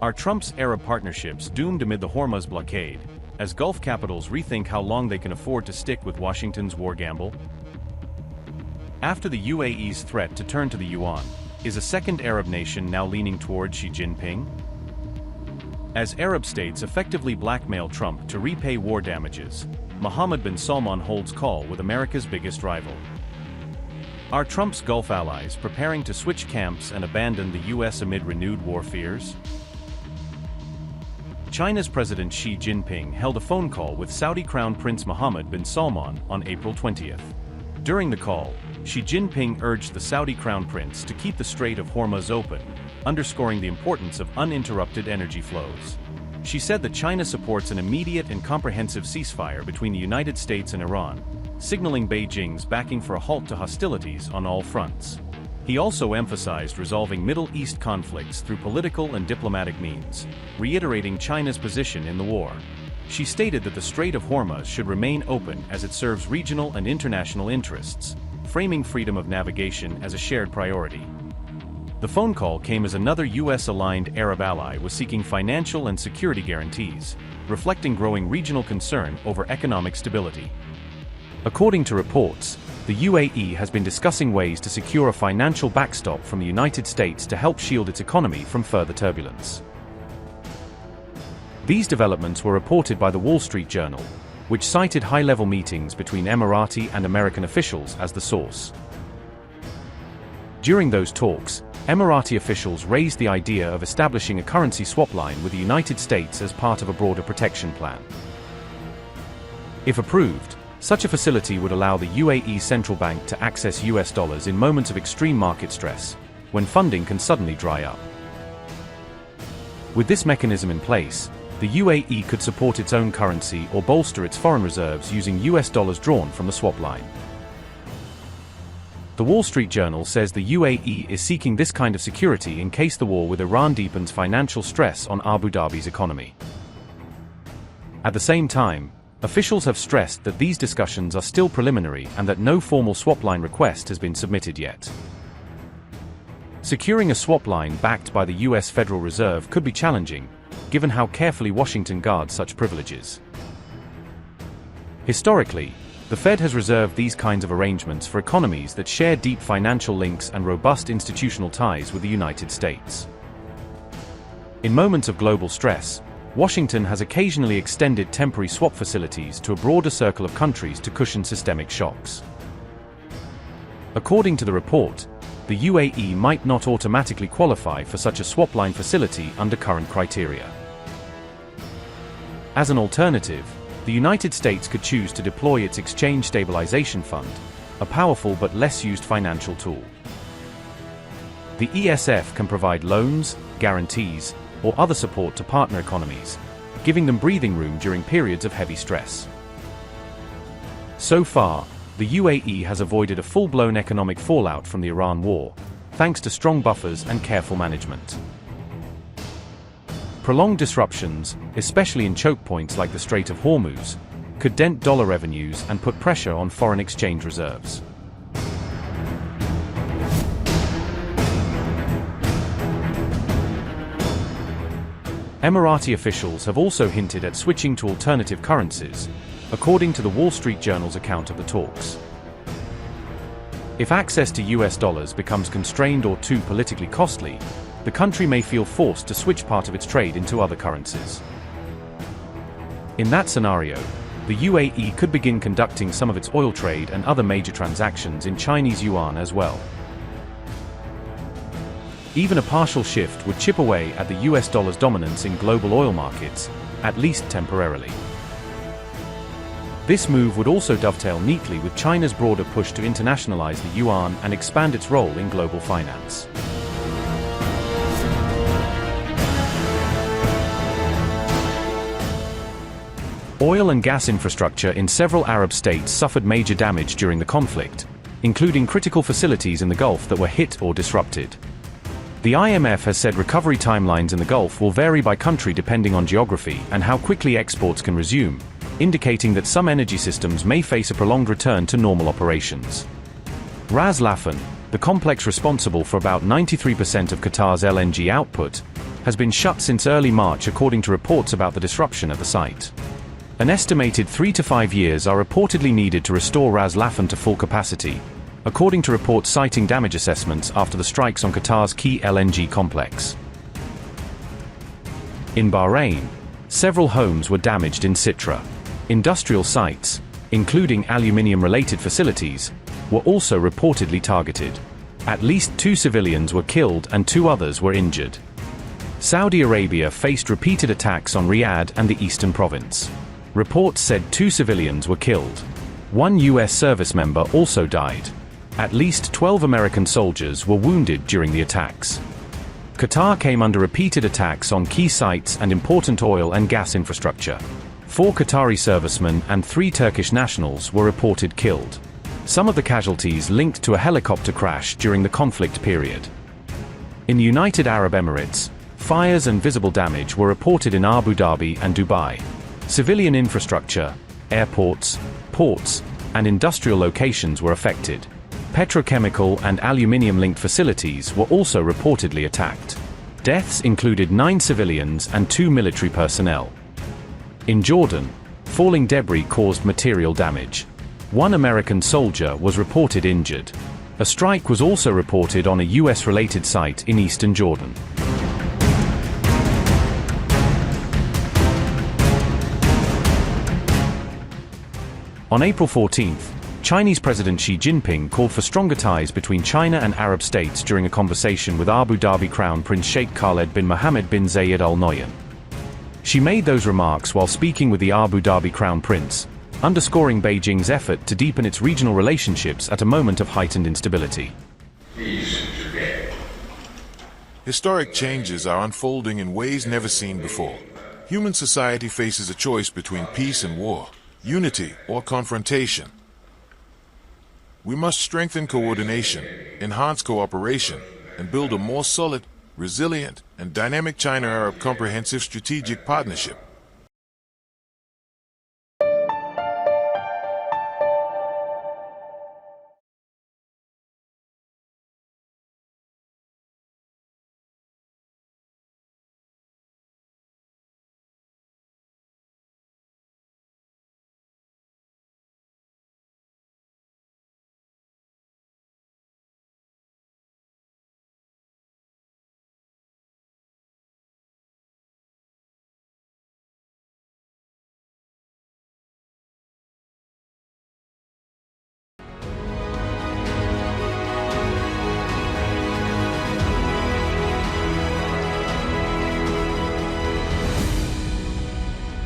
Are Trump's Arab partnerships doomed amid the Hormuz blockade, as Gulf capitals rethink how long they can afford to stick with Washington's war gamble? After the UAE's threat to turn to the yuan, is a second Arab nation now leaning toward Xi Jinping? As Arab states effectively blackmail Trump to repay war damages, Mohammed bin Salman holds call with America's biggest rival. Are Trump's Gulf allies preparing to switch camps and abandon the US amid renewed war fears? China's President Xi Jinping held a phone call with Saudi Crown Prince Mohammed bin Salman on April 20th. During the call, Xi Jinping urged the Saudi Crown Prince to keep the Strait of Hormuz open, underscoring the importance of uninterrupted energy flows. She said that China supports an immediate and comprehensive ceasefire between the United States and Iran, signaling Beijing's backing for a halt to hostilities on all fronts. He also emphasized resolving Middle East conflicts through political and diplomatic means, reiterating China's position in the war. She stated that the Strait of Hormuz should remain open as it serves regional and international interests, framing freedom of navigation as a shared priority. The phone call came as another US-aligned Arab ally was seeking financial and security guarantees, reflecting growing regional concern over economic stability. According to reports, the UAE has been discussing ways to secure a financial backstop from the United States to help shield its economy from further turbulence. These developments were reported by the Wall Street Journal, which cited high-level meetings between Emirati and American officials as the source. During those talks, Emirati officials raised the idea of establishing a currency swap line with the United States as part of a broader protection plan. If approved, such a facility would allow the UAE central bank to access US dollars in moments of extreme market stress, when funding can suddenly dry up. With this mechanism in place, the UAE could support its own currency or bolster its foreign reserves using US dollars drawn from the swap line. The Wall Street Journal says the UAE is seeking this kind of security in case the war with Iran deepens financial stress on Abu Dhabi's economy. At the same time, officials have stressed that these discussions are still preliminary and that no formal swap line request has been submitted yet. Securing a swap line backed by the US Federal Reserve could be challenging, given how carefully Washington guards such privileges. Historically, the Fed has reserved these kinds of arrangements for economies that share deep financial links and robust institutional ties with the United States. In moments of global stress, Washington has occasionally extended temporary swap facilities to a broader circle of countries to cushion systemic shocks. According to the report, the UAE might not automatically qualify for such a swap line facility under current criteria. As an alternative, the United States could choose to deploy its Exchange Stabilization Fund, a powerful but less used financial tool. The ESF can provide loans, guarantees, or other support to partner economies, giving them breathing room during periods of heavy stress. So far, the UAE has avoided a full-blown economic fallout from the Iran war, thanks to strong buffers and careful management. Prolonged disruptions, especially in choke points like the Strait of Hormuz, could dent dollar revenues and put pressure on foreign exchange reserves. Emirati officials have also hinted at switching to alternative currencies, according to the Wall Street Journal's account of the talks. If access to US dollars becomes constrained or too politically costly, the country may feel forced to switch part of its trade into other currencies. In that scenario, the UAE could begin conducting some of its oil trade and other major transactions in Chinese yuan as well. Even a partial shift would chip away at the US dollar's dominance in global oil markets, at least temporarily. This move would also dovetail neatly with China's broader push to internationalize the yuan and expand its role in global finance. Oil and gas infrastructure in several Arab states suffered major damage during the conflict, including critical facilities in the Gulf that were hit or disrupted. The IMF has said recovery timelines in the Gulf will vary by country depending on geography and how quickly exports can resume, indicating that some energy systems may face a prolonged return to normal operations. Ras Laffan, the complex responsible for about 93% of Qatar's LNG output, has been shut since early March according to reports about the disruption at the site. An estimated 3 to 5 years are reportedly needed to restore Ras Laffan to full capacity, according to reports citing damage assessments after the strikes on Qatar's key LNG complex. In Bahrain, several homes were damaged in Sitra. Industrial sites, including aluminium-related facilities, were also reportedly targeted. At least 2 civilians were killed and 2 others were injured. Saudi Arabia faced repeated attacks on Riyadh and the eastern province. Reports said 2 civilians were killed. 1 U.S. service member also died. At least 12 American soldiers were wounded during the attacks. Qatar came under repeated attacks on key sites and important oil and gas infrastructure. 4 Qatari servicemen and 3 Turkish nationals were reported killed. Some of the casualties linked to a helicopter crash during the conflict period. In the United Arab Emirates, fires and visible damage were reported in Abu Dhabi and Dubai. Civilian infrastructure, airports, ports, and industrial locations were affected. Petrochemical and aluminium-linked facilities were also reportedly attacked. Deaths included 9 civilians and 2 military personnel. In Jordan, falling debris caused material damage. 1 American soldier was reported injured. A strike was also reported on a US-related site in eastern Jordan. On April 14th, Chinese President Xi Jinping called for stronger ties between China and Arab states during a conversation with Abu Dhabi Crown Prince Sheikh Khaled bin Mohammed bin Zayed Al Nahyan. She made those remarks while speaking with the Abu Dhabi Crown Prince, underscoring Beijing's effort to deepen its regional relationships at a moment of heightened instability. Historic changes are unfolding in ways never seen before. Human society faces a choice between peace and war, unity or confrontation. We must strengthen coordination, enhance cooperation, and build a more solid, resilient, and dynamic China-Arab Comprehensive Strategic Partnership.